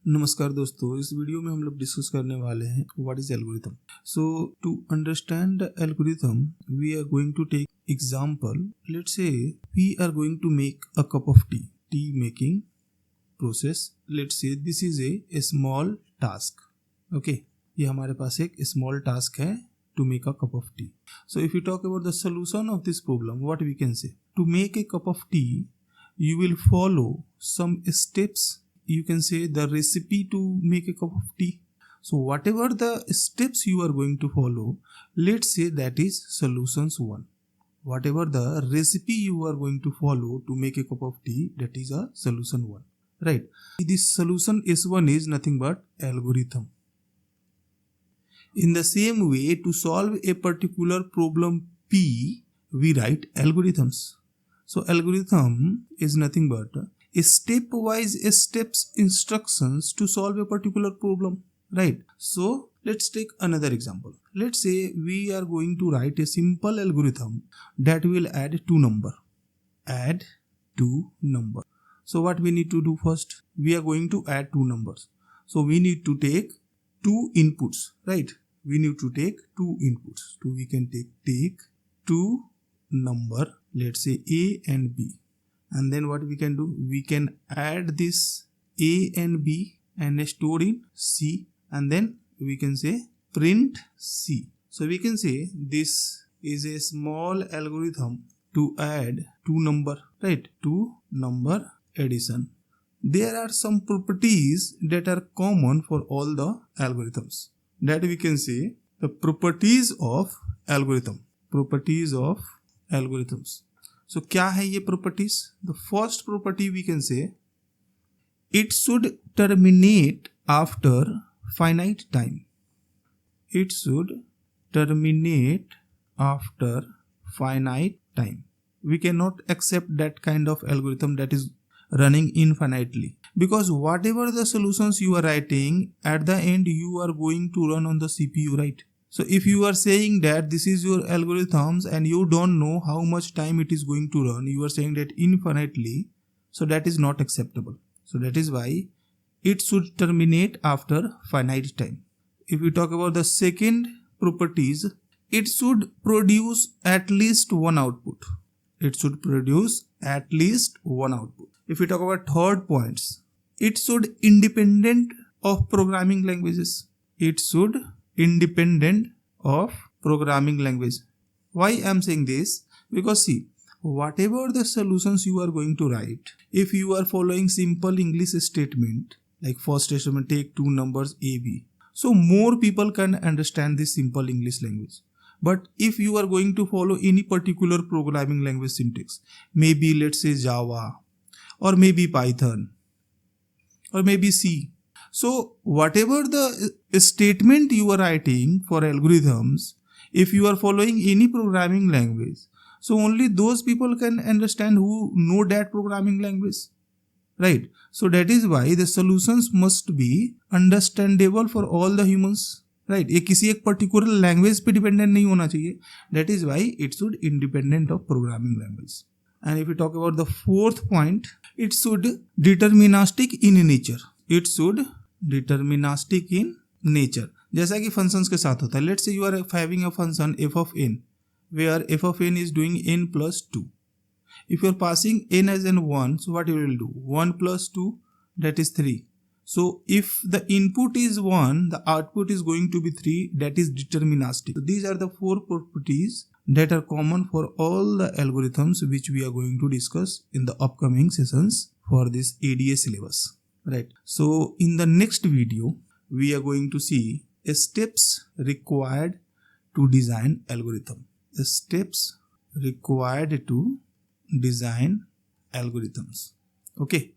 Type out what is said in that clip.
नमस्कार दोस्तों, इस वीडियो में हम लोग डिस्कस करने वाले हैं what is algorithm. So to understand algorithm we are going to take example. Let's say we are going to make a cup of tea making process. Let's say this is a small task. Okay, ये हमारे पास एक small task है to make a cup of tea. So if you talk about the solution of this problem, what we can say? To make a cup of tea, you will follow some steps. You can say the recipe to make a cup of tea. So whatever the steps you are going to follow, let's say that is solutions 1. Whatever the recipe you are going to follow to make a cup of tea, that is a solution 1. Right? This solution S1 is nothing but algorithm. In the same way, to solve a particular problem P, we write algorithms. So algorithm is nothing but a stepwise steps instructions to solve a particular problem, right? So let's take another example. Let's say we are going to write a simple algorithm that will add two number. Add two number. So what we need to do first? We are going to add two numbers. So we need to take two inputs, right? We need to take two inputs. So we can take two number, let's say A and B. And then what we can do? We can add this A and B and store in C. And then we can say print C. So we can say this is a small algorithm to add two number, right? Two number addition. There are some properties that are common for all the algorithms. That we can say the properties of algorithm. Properties of algorithms. So क्या है ये properties? The first property we can say it should terminate after finite time. It should terminate after finite time. We cannot accept that kind of algorithm that is running infinitely, because whatever the solutions you are writing, at the end you are going to run on the CPU, right? So if you are saying that this is your algorithms and you don't know how much time it is going to run, you are saying that infinitely, so that is not acceptable. So that is why it should terminate after finite time. If we talk about the second properties, it should produce at least one output. It should produce at least one output. If we talk about third points, it should independent of programming languages. It should independent of programming language. Why I am saying this? Because see, whatever the solutions you are going to write, if you are following simple English statement, like first statement, take two numbers A, B. So more people can understand this simple English language. But if you are going to follow any particular programming language syntax, maybe let's say Java, or maybe Python, or maybe C. So whatever the statement you are writing for algorithms, if you are following any programming language, so only those people can understand who know that programming language, right? So that is why the solutions must be understandable for all the humans, right? ये किसी एक particular language पे dependent नहीं होना चाहिए. That is why it should independent of programming language. And if we talk about the fourth point, it should deterministic in nature. It should deterministic in nature. जैसा कि functions के साथ होता है. Let's say you are having a function f of n, where f of n is doing n plus 2. If you are passing n as n 1, so what you will do? 1 plus 2, that is 3. So if the input is 1, the output is going to be 3, that is deterministic. So these are the four properties that are common for all the algorithms which we are going to discuss in the upcoming sessions for this ADA syllabus, right? So in the next video, we are going to see steps required to design algorithm. The steps required to design algorithms. Okay.